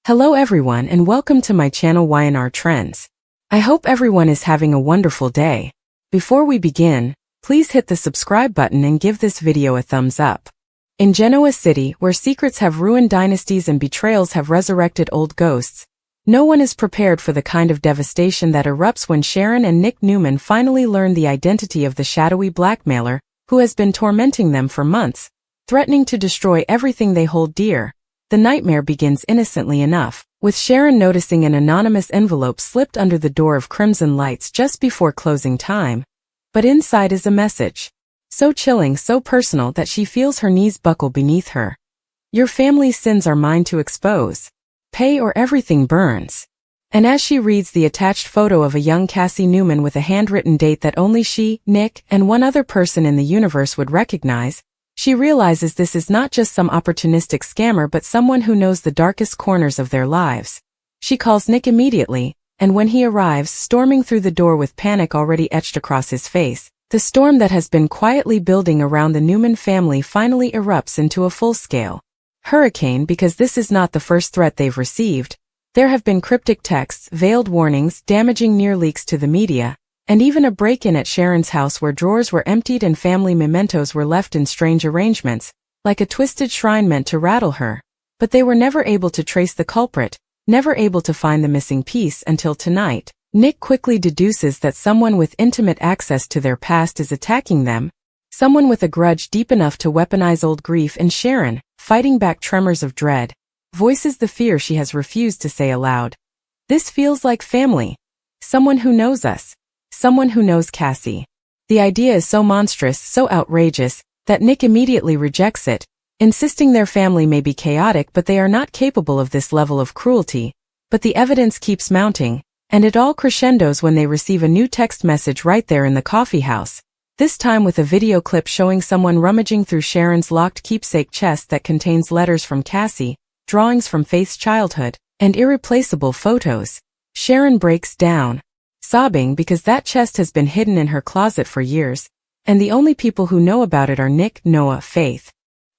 Hello everyone and welcome to my channel Y&R Trends. I hope everyone is having a wonderful day. Before we begin, please hit the subscribe button and give this video a thumbs up. In Genoa City, where secrets have ruined dynasties and betrayals have resurrected old ghosts, no one is prepared for the kind of devastation that erupts when Sharon and Newman finally learn the identity of the shadowy blackmailer who has been tormenting them for months, threatening to destroy everything they hold dear. The nightmare begins innocently enough, with Sharon noticing an anonymous envelope slipped under the door of Crimson Lights just before closing time. But inside is a message. So chilling, so personal that she feels her knees buckle beneath her. Your family's sins are mine to expose. Pay or everything burns. And as she reads the attached photo of a young Cassie Newman with a handwritten date that only she, Nick, and one other person in the universe would recognize, she realizes this is not just some opportunistic scammer but someone who knows the darkest corners of their lives. She calls Nick immediately, and when he arrives, storming through the door with panic already etched across his face, the storm that has been quietly building around the Newman family finally erupts into a full-scale hurricane because this is not the first threat they've received. There have been cryptic texts, veiled warnings, damaging near leaks to the media, and even a break-in at Sharon's house where drawers were emptied and family mementos were left in strange arrangements, like a twisted shrine meant to rattle her. But they were never able to trace the culprit, never able to find the missing piece until tonight. Nick quickly deduces that someone with intimate access to their past is attacking them, someone with a grudge deep enough to weaponize old grief, and Sharon, fighting back tremors of dread, voices the fear she has refused to say aloud. This feels like family. Someone who knows us. Someone who knows Cassie. The idea is so monstrous, so outrageous, that Nick immediately rejects it, insisting their family may be chaotic but they are not capable of this level of cruelty. But the evidence keeps mounting, and it all crescendos when they receive a new text message right there in the coffee house, this time with a video clip showing someone rummaging through Sharon's locked keepsake chest that contains letters from Cassie, drawings from Faith's childhood, and irreplaceable photos. Sharon breaks down, sobbing because that chest has been hidden in her closet for years, and the only people who know about it are Nick, Noah, Faith,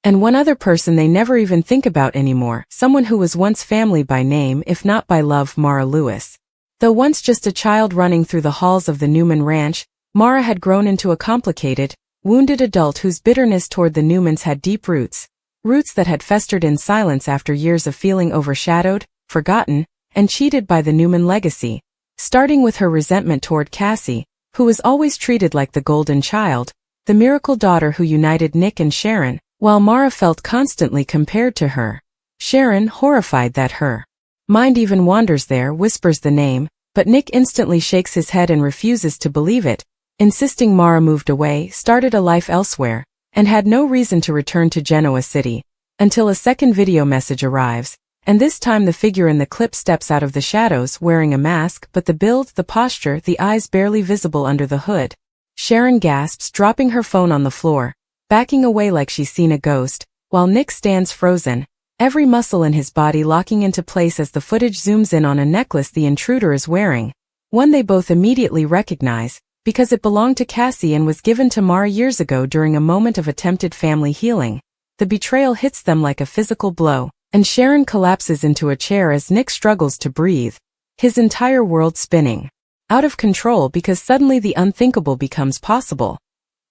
and one other person they never even think about anymore, someone who was once family by name if not by love, Mara Lewis. Though once just a child running through the halls of the Newman ranch, Mara had grown into a complicated, wounded adult whose bitterness toward the Newmans had deep roots that had festered in silence after years of feeling overshadowed, forgotten, and cheated by the Newman legacy. Starting with her resentment toward Cassie, who was always treated like the golden child, the miracle daughter who united Nick and Sharon, while Mara felt constantly compared to her. Sharon, horrified that her mind even wanders there, whispers the name, but Nick instantly shakes his head and refuses to believe it, insisting Mara moved away, started a life elsewhere, and had no reason to return to Genoa City, until a second video message arrives. And this time the figure in the clip steps out of the shadows wearing a mask, but the build, the posture, the eyes barely visible under the hood. Sharon gasps, dropping her phone on the floor, backing away like she's seen a ghost, while Nick stands frozen, every muscle in his body locking into place as the footage zooms in on a necklace the intruder is wearing, one they both immediately recognize, because it belonged to Cassie and was given to Mara years ago during a moment of attempted family healing. The betrayal hits them like a physical blow, and Sharon collapses into a chair as Nick struggles to breathe, his entire world spinning out of control because suddenly the unthinkable becomes possible.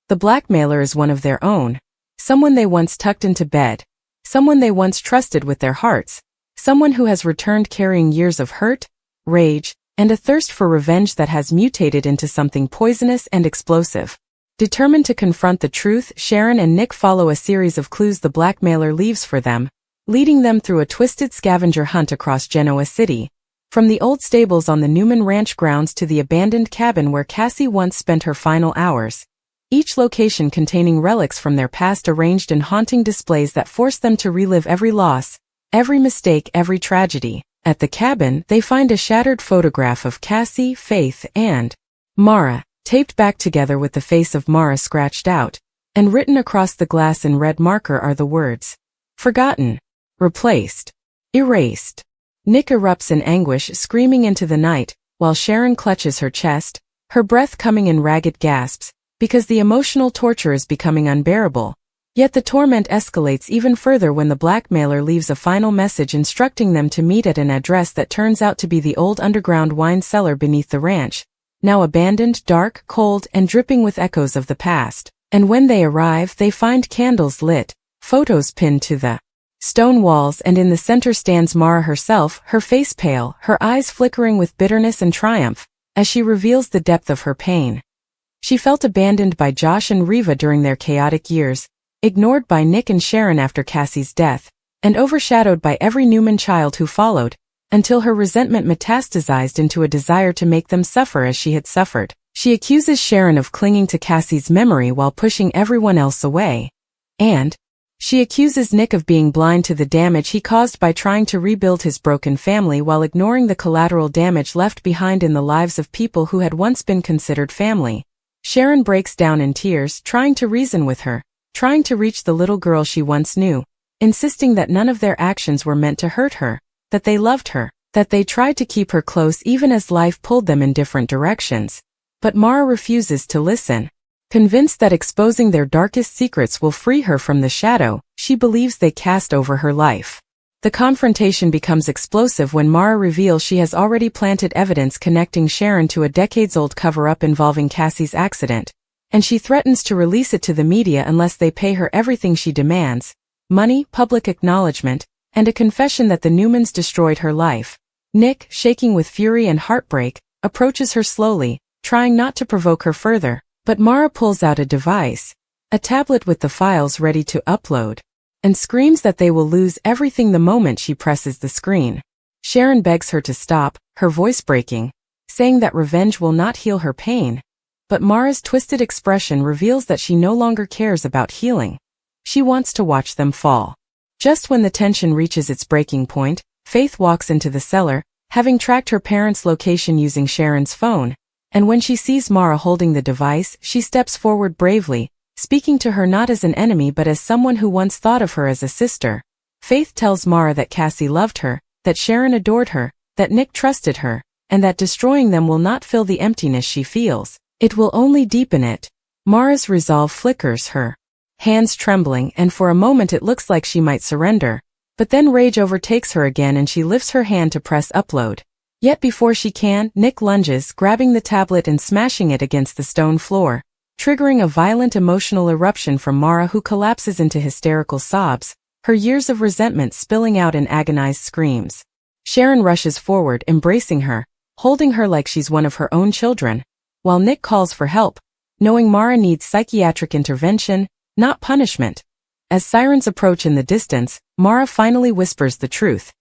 The blackmailer is one of their own, someone they once tucked into bed, someone they once trusted with their hearts, someone who has returned carrying years of hurt, rage, and a thirst for revenge that has mutated into something poisonous and explosive. Determined to confront the truth, Sharon and Nick follow a series of clues the blackmailer leaves for them, leading them through a twisted scavenger hunt across Genoa City, from the old stables on the Newman ranch grounds to the abandoned cabin where Cassie once spent her final hours, each location containing relics from their past arranged in haunting displays that force them to relive every loss, every mistake, every tragedy. At the cabin, they find a shattered photograph of Cassie, Faith, and Mara, taped back together with the face of Mara scratched out, and written across the glass in red marker are the words, "Forgotten. Replaced. Erased." Nick erupts in anguish, screaming into the night, while Sharon clutches her chest, her breath coming in ragged gasps, because the emotional torture is becoming unbearable. Yet the torment escalates even further when the blackmailer leaves a final message instructing them to meet at an address that turns out to be the old underground wine cellar beneath the ranch, now abandoned, dark, cold, and dripping with echoes of the past. And when they arrive, they find candles lit, photos pinned to the stone walls, and in the center stands Mara herself, her face pale, her eyes flickering with bitterness and triumph, as she reveals the depth of her pain. She felt abandoned by Josh and Reva during their chaotic years, ignored by Nick and Sharon after Cassie's death, and overshadowed by every Newman child who followed, until her resentment metastasized into a desire to make them suffer as she had suffered. She accuses Sharon of clinging to Cassie's memory while pushing everyone else away. And she accuses Nick of being blind to the damage he caused by trying to rebuild his broken family while ignoring the collateral damage left behind in the lives of people who had once been considered family. Sharon breaks down in tears, trying to reason with her, trying to reach the little girl she once knew, insisting that none of their actions were meant to hurt her, that they loved her, that they tried to keep her close even as life pulled them in different directions. But Mara refuses to listen. Convinced that exposing their darkest secrets will free her from the shadow she believes they cast over her life. The confrontation becomes explosive when Mara reveals she has already planted evidence connecting Sharon to a decades-old cover-up involving Cassie's accident, and she threatens to release it to the media unless they pay her everything she demands: money, public acknowledgement, and a confession that the Newmans destroyed her life. Nick, shaking with fury and heartbreak, approaches her slowly, trying not to provoke her further, but Mara pulls out a device, a tablet with the files ready to upload, and screams that they will lose everything the moment she presses the screen. Sharon begs her to stop, her voice breaking, saying that revenge will not heal her pain. But Mara's twisted expression reveals that she no longer cares about healing. She wants to watch them fall. Just when the tension reaches its breaking point, Faith walks into the cellar, having tracked her parents' location using Sharon's phone, and when she sees Mara holding the device, she steps forward bravely, speaking to her not as an enemy but as someone who once thought of her as a sister. Faith tells Mara that Cassie loved her, that Sharon adored her, that Nick trusted her, and that destroying them will not fill the emptiness she feels. It will only deepen it. Mara's resolve flickers, her hands trembling, and for a moment it looks like she might surrender. But then rage overtakes her again and she lifts her hand to press upload. Yet before she can, Nick lunges, grabbing the tablet and smashing it against the stone floor, triggering a violent emotional eruption from Mara, who collapses into hysterical sobs, her years of resentment spilling out in agonized screams. Sharon rushes forward, embracing her, holding her like she's one of her own children, while Nick calls for help, knowing Mara needs psychiatric intervention, not punishment. As sirens approach in the distance, Mara finally whispers the truth.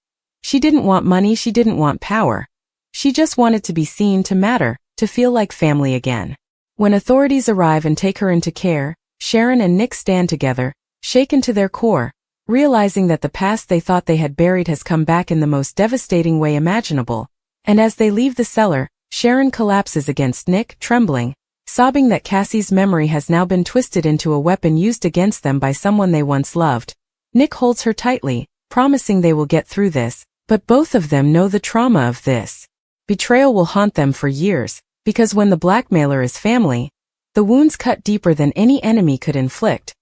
She didn't want money, she didn't want power. She just wanted to be seen, to matter, to feel like family again. When authorities arrive and take her into care, Sharon and Nick stand together, shaken to their core, realizing that the past they thought they had buried has come back in the most devastating way imaginable. And as they leave the cellar, Sharon collapses against Nick, trembling, sobbing that Cassie's memory has now been twisted into a weapon used against them by someone they once loved. Nick holds her tightly, promising they will get through this, but both of them know the trauma of this betrayal will haunt them for years, because when the blackmailer is family, the wounds cut deeper than any enemy could inflict,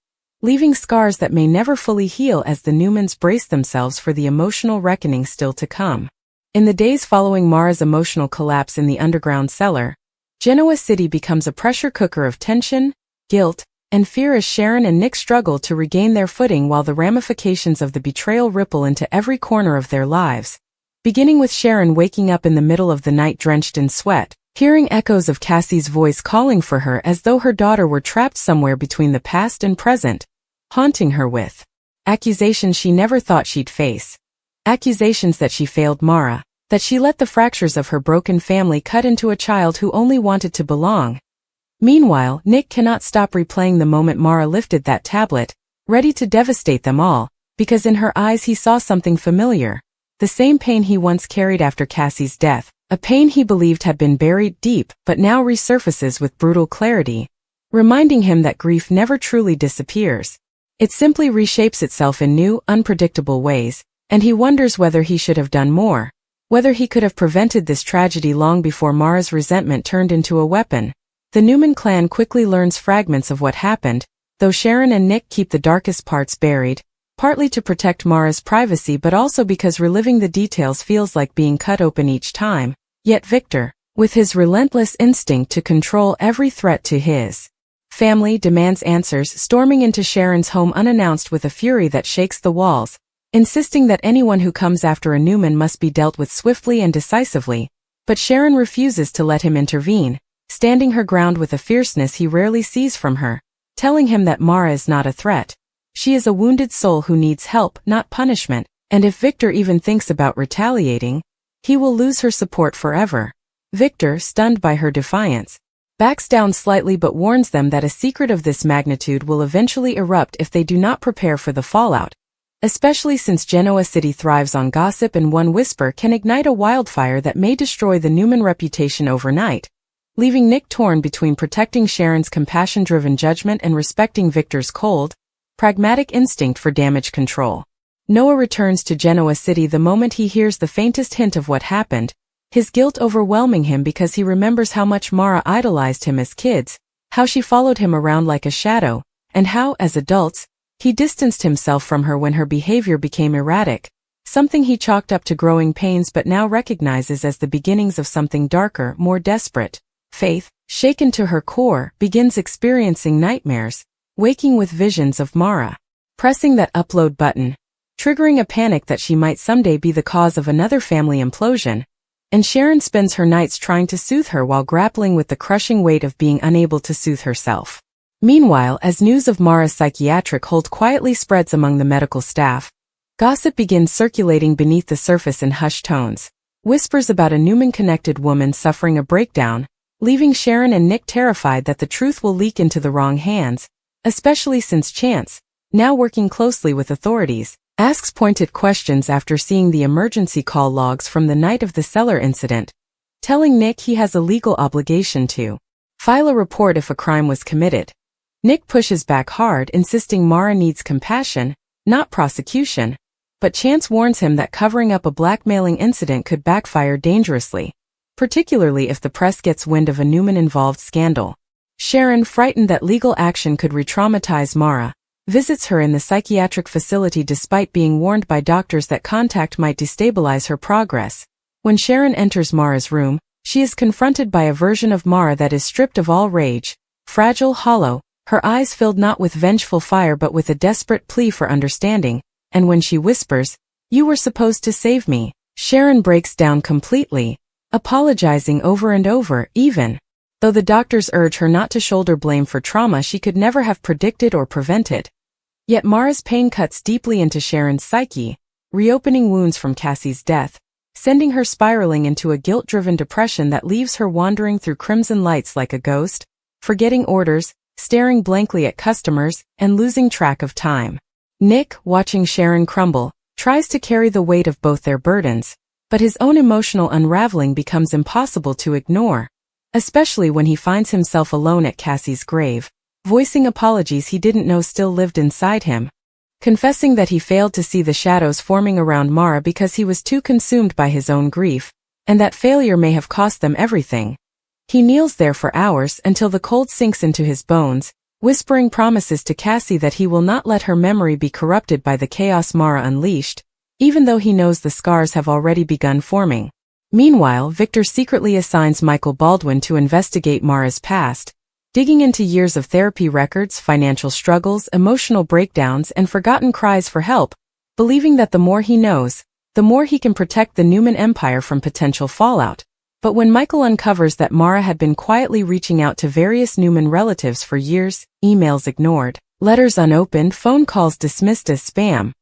leaving scars that may never fully heal as the Newmans brace themselves for the emotional reckoning still to come. In the days following Mara's emotional collapse in the underground cellar, Genoa City becomes a pressure cooker of tension, guilt, and fear as Sharon and Nick struggle to regain their footing while the ramifications of the betrayal ripple into every corner of their lives. Beginning with Sharon waking up in the middle of the night drenched in sweat, hearing echoes of Cassie's voice calling for her as though her daughter were trapped somewhere between the past and present, haunting her with accusations she never thought she'd face. Accusations that she failed Mara, that she let the fractures of her broken family cut into a child who only wanted to belong. Meanwhile, Nick cannot stop replaying the moment Mara lifted that tablet, ready to devastate them all, because in her eyes he saw something familiar. The same pain he once carried after Cassie's death, a pain he believed had been buried deep but now resurfaces with brutal clarity, reminding him that grief never truly disappears. It simply reshapes itself in new, unpredictable ways, and he wonders whether he should have done more, whether he could have prevented this tragedy long before Mara's resentment turned into a weapon. The Newman clan quickly learns fragments of what happened, though Sharon and Nick keep the darkest parts buried, partly to protect Mara's privacy but also because reliving the details feels like being cut open each time. Yet Victor, with his relentless instinct to control every threat to his family, demands answers, storming into Sharon's home unannounced with a fury that shakes the walls, insisting that anyone who comes after a Newman must be dealt with swiftly and decisively. But Sharon refuses to let him intervene, standing her ground with a fierceness he rarely sees from her, telling him that Mara is not a threat. She is a wounded soul who needs help, not punishment, and if Victor even thinks about retaliating, he will lose her support forever. Victor, stunned by her defiance, backs down slightly but warns them that a secret of this magnitude will eventually erupt if they do not prepare for the fallout, especially since Genoa City thrives on gossip and one whisper can ignite a wildfire that may destroy the Newman reputation overnight, leaving Nick torn between protecting Sharon's compassion-driven judgment and respecting Victor's cold, pragmatic instinct for damage control. Noah returns to Genoa City the moment he hears the faintest hint of what happened, his guilt overwhelming him because he remembers how much Mara idolized him as kids, how she followed him around like a shadow, and how, as adults, he distanced himself from her when her behavior became erratic, something he chalked up to growing pains but now recognizes as the beginnings of something darker, more desperate. Faith, shaken to her core, begins experiencing nightmares, waking with visions of Mara pressing that upload button, triggering a panic that she might someday be the cause of another family implosion, and Sharon spends her nights trying to soothe her while grappling with the crushing weight of being unable to soothe herself. Meanwhile, as news of Mara's psychiatric hold quietly spreads among the medical staff, gossip begins circulating beneath the surface in hushed tones. Whispers about a Newman-connected woman suffering a breakdown, leaving Sharon and Nick terrified that the truth will leak into the wrong hands, especially since Chance, now working closely with authorities, asks pointed questions after seeing the emergency call logs from the night of the cellar incident, telling Nick he has a legal obligation to file a report if a crime was committed. Nick pushes back hard, insisting Mara needs compassion, not prosecution, but Chance warns him that covering up a blackmailing incident could backfire dangerously, particularly if the press gets wind of a Newman-involved scandal. Sharon, frightened that legal action could re-traumatize Mara, visits her in the psychiatric facility despite being warned by doctors that contact might destabilize her progress. When Sharon enters Mara's room, she is confronted by a version of Mara that is stripped of all rage, fragile, hollow, her eyes filled not with vengeful fire but with a desperate plea for understanding, and when she whispers, "You were supposed to save me," Sharon breaks down completely, apologizing over and over, even though the doctors urge her not to shoulder blame for trauma she could never have predicted or prevented. Yet Mara's pain cuts deeply into Sharon's psyche, reopening wounds from Cassie's death, sending her spiraling into a guilt-driven depression that leaves her wandering through crimson lights like a ghost, forgetting orders, staring blankly at customers, and losing track of time. Nick, watching Sharon crumble, tries to carry the weight of both their burdens, but his own emotional unraveling becomes impossible to ignore, especially when he finds himself alone at Cassie's grave, voicing apologies he didn't know still lived inside him, confessing that he failed to see the shadows forming around Mara because he was too consumed by his own grief, and that failure may have cost them everything. He kneels there for hours until the cold sinks into his bones, whispering promises to Cassie that he will not let her memory be corrupted by the chaos Mara unleashed, even though he knows the scars have already begun forming. Meanwhile, Victor secretly assigns Michael Baldwin to investigate Mara's past, digging into years of therapy records, financial struggles, emotional breakdowns, and forgotten cries for help, believing that the more he knows, the more he can protect the Newman empire from potential fallout. But when Michael uncovers that Mara had been quietly reaching out to various Newman relatives for years, emails ignored, letters unopened, phone calls dismissed as spam,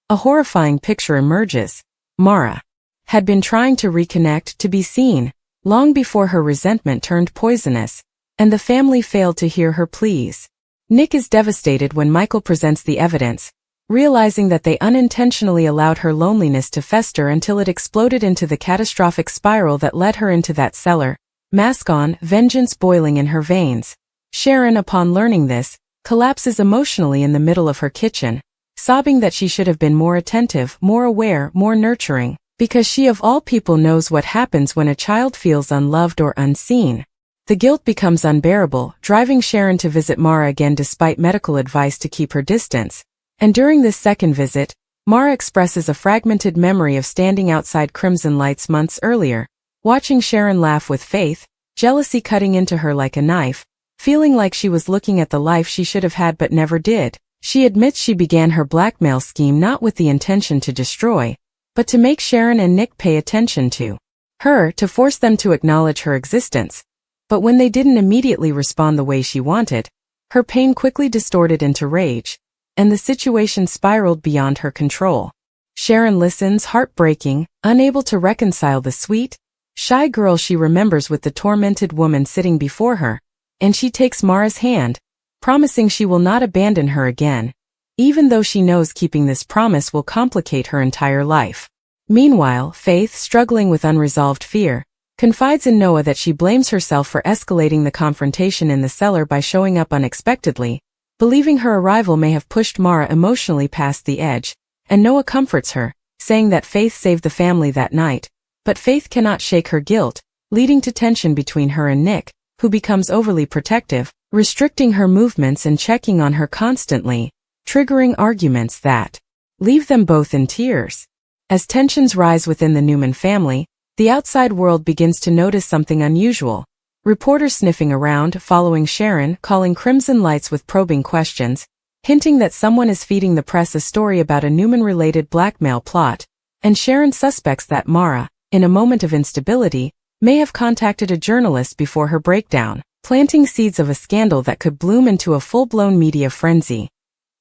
a horrifying picture emerges. Mara had been trying to reconnect, to be seen, long before her resentment turned poisonous, and the family failed to hear her pleas. Nick is devastated when Michael presents the evidence, realizing that they unintentionally allowed her loneliness to fester until it exploded into the catastrophic spiral that led her into that cellar, mask on, vengeance boiling in her veins. Sharon, upon learning this, collapses emotionally in the middle of her kitchen, sobbing that she should have been more attentive, more aware, more nurturing, because she of all people knows what happens when a child feels unloved or unseen. The guilt becomes unbearable, driving Sharon to visit Mara again despite medical advice to keep her distance. And during this second visit, Mara expresses a fragmented memory of standing outside Crimson Lights months earlier, watching Sharon laugh with Faith, jealousy cutting into her like a knife, feeling like she was looking at the life she should have had but never did. She admits she began her blackmail scheme not with the intention to destroy, but to make Sharon and Nick pay attention to her, to force them to acknowledge her existence. But when they didn't immediately respond the way she wanted, her pain quickly distorted into rage, and the situation spiraled beyond her control. Sharon listens, heartbreaking, unable to reconcile the sweet, shy girl she remembers with the tormented woman sitting before her, and she takes Mara's hand, promising she will not abandon her again, even though she knows keeping this promise will complicate her entire life. Meanwhile, Faith, struggling with unresolved fear, confides in Noah that she blames herself for escalating the confrontation in the cellar by showing up unexpectedly, believing her arrival may have pushed Mara emotionally past the edge, and Noah comforts her, saying that Faith saved the family that night, but Faith cannot shake her guilt, leading to tension between her and Nick, who becomes overly protective, restricting her movements and checking on her constantly, triggering arguments that leave them both in tears. As tensions rise within the Newman family, the outside world begins to notice something unusual. Reporters sniffing around, following Sharon, calling Crimson Lights with probing questions, hinting that someone is feeding the press a story about a Newman-related blackmail plot, and Sharon suspects that Mara, in a moment of instability, may have contacted a journalist before her breakdown, planting seeds of a scandal that could bloom into a full-blown media frenzy.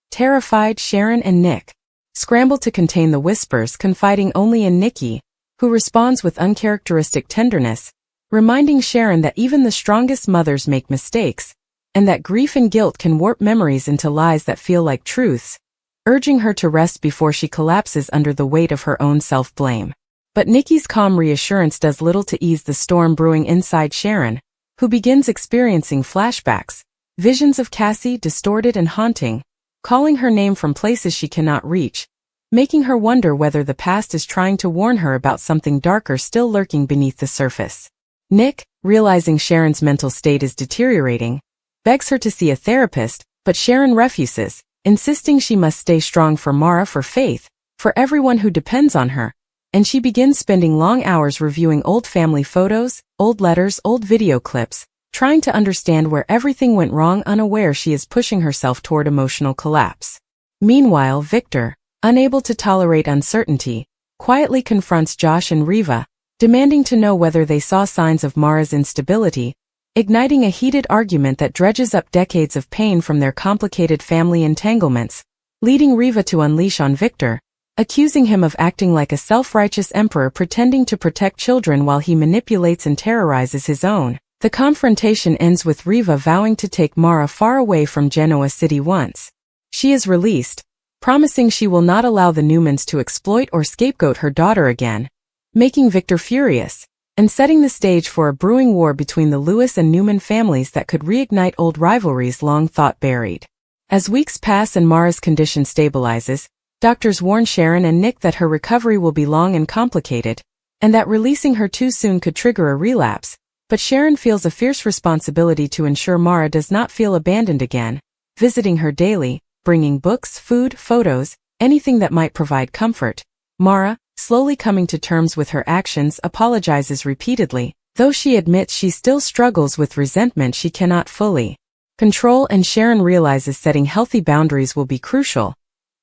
Terrified, Sharon and Nick scramble to contain the whispers, confiding only in Nikki, who responds with uncharacteristic tenderness, reminding Sharon that even the strongest mothers make mistakes, and that grief and guilt can warp memories into lies that feel like truths, urging her to rest before she collapses under the weight of her own self-blame. But Nikki's calm reassurance does little to ease the storm brewing inside Sharon, who begins experiencing flashbacks, visions of Cassie distorted and haunting, calling her name from places she cannot reach, making her wonder whether the past is trying to warn her about something darker still lurking beneath the surface. Nick, realizing Sharon's mental state is deteriorating, begs her to see a therapist, but Sharon refuses, insisting she must stay strong for Mara, for Faith, for everyone who depends on her, and she begins spending long hours reviewing old family photos, old letters, old video clips, trying to understand where everything went wrong, unaware she is pushing herself toward emotional collapse. Meanwhile, Victor, unable to tolerate uncertainty, quietly confronts Josh and Riva, demanding to know whether they saw signs of Mara's instability, igniting a heated argument that dredges up decades of pain from their complicated family entanglements, leading Riva to unleash on Victor, accusing him of acting like a self-righteous emperor pretending to protect children while he manipulates and terrorizes his own. The confrontation ends with Riva vowing to take Mara far away from Genoa City once she is released, promising she will not allow the Newmans to exploit or scapegoat her daughter again, making Victor furious, and setting the stage for a brewing war between the Lewis and Newman families that could reignite old rivalries long thought buried. As weeks pass and Mara's condition stabilizes, doctors warn Sharon and Nick that her recovery will be long and complicated, and that releasing her too soon could trigger a relapse, but Sharon feels a fierce responsibility to ensure Mara does not feel abandoned again, visiting her daily, bringing books, food, photos, anything that might provide comfort. Mara, slowly coming to terms with her actions, apologizes repeatedly, though she admits she still struggles with resentment she cannot fully control, and Sharon realizes setting healthy boundaries will be crucial.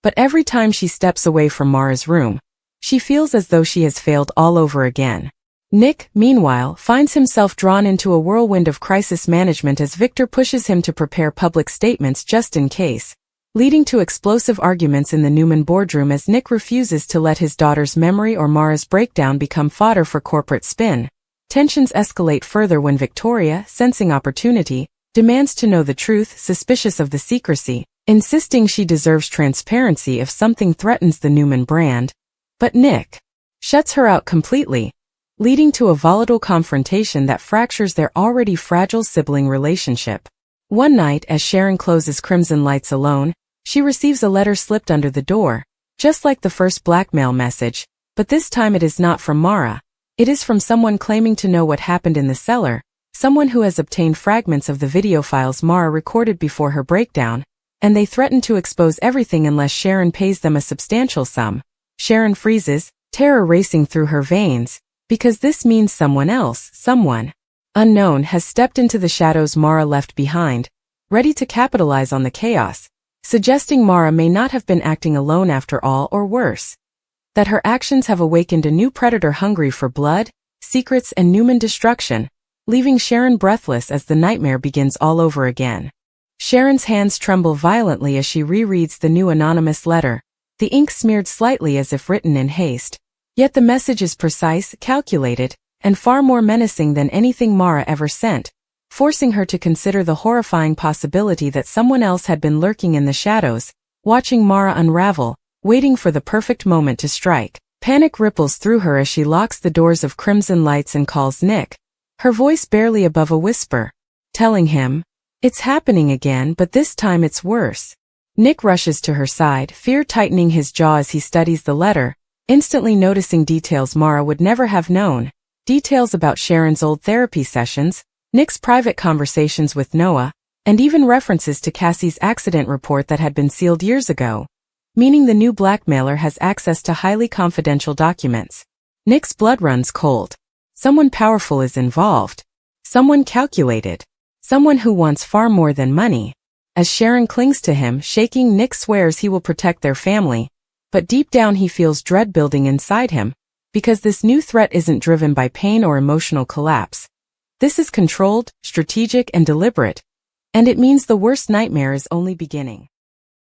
But every time she steps away from Mara's room, she feels as though she has failed all over again. Nick, meanwhile, finds himself drawn into a whirlwind of crisis management as Victor pushes him to prepare public statements just in case, leading to explosive arguments in the Newman boardroom as Nick refuses to let his daughter's memory or Mara's breakdown become fodder for corporate spin. Tensions escalate further when Victoria, sensing opportunity, demands to know the truth, suspicious of the secrecy, insisting she deserves transparency if something threatens the Newman brand. But Nick shuts her out completely, leading to a volatile confrontation that fractures their already fragile sibling relationship. One night, as Sharon closes Crimson Lights alone, she receives a letter slipped under the door, just like the first blackmail message, but this time it is not from Mara. It is from someone claiming to know what happened in the cellar, someone who has obtained fragments of the video files Mara recorded before her breakdown, and they threaten to expose everything unless Sharon pays them a substantial sum. Sharon freezes, terror racing through her veins, because this means someone else, someone unknown, has stepped into the shadows Mara left behind, ready to capitalize on the chaos, suggesting Mara may not have been acting alone after all, or worse, that her actions have awakened a new predator hungry for blood, secrets, and Newman destruction, leaving Sharon breathless as the nightmare begins all over again. Sharon's hands tremble violently as she rereads the new anonymous letter, the ink smeared slightly as if written in haste. Yet the message is precise, calculated, and far more menacing than anything Mara ever sent, forcing her to consider the horrifying possibility that someone else had been lurking in the shadows, watching Mara unravel, waiting for the perfect moment to strike. Panic ripples through her as she locks the doors of Crimson Lights and calls Nick, her voice barely above a whisper, telling him, "It's happening again, but this time it's worse." Nick rushes to her side, fear tightening his jaw as he studies the letter, instantly noticing details Mara would never have known, details about Sharon's old therapy sessions, Nick's private conversations with Noah, and even references to Cassie's accident report that had been sealed years ago, meaning the new blackmailer has access to highly confidential documents. Nick's blood runs cold. Someone powerful is involved. Someone calculated. Someone who wants far more than money. As Sharon clings to him, shaking, Nick swears he will protect their family, but deep down he feels dread building inside him, because this new threat isn't driven by pain or emotional collapse. This is controlled, strategic, and deliberate, and it means the worst nightmare is only beginning.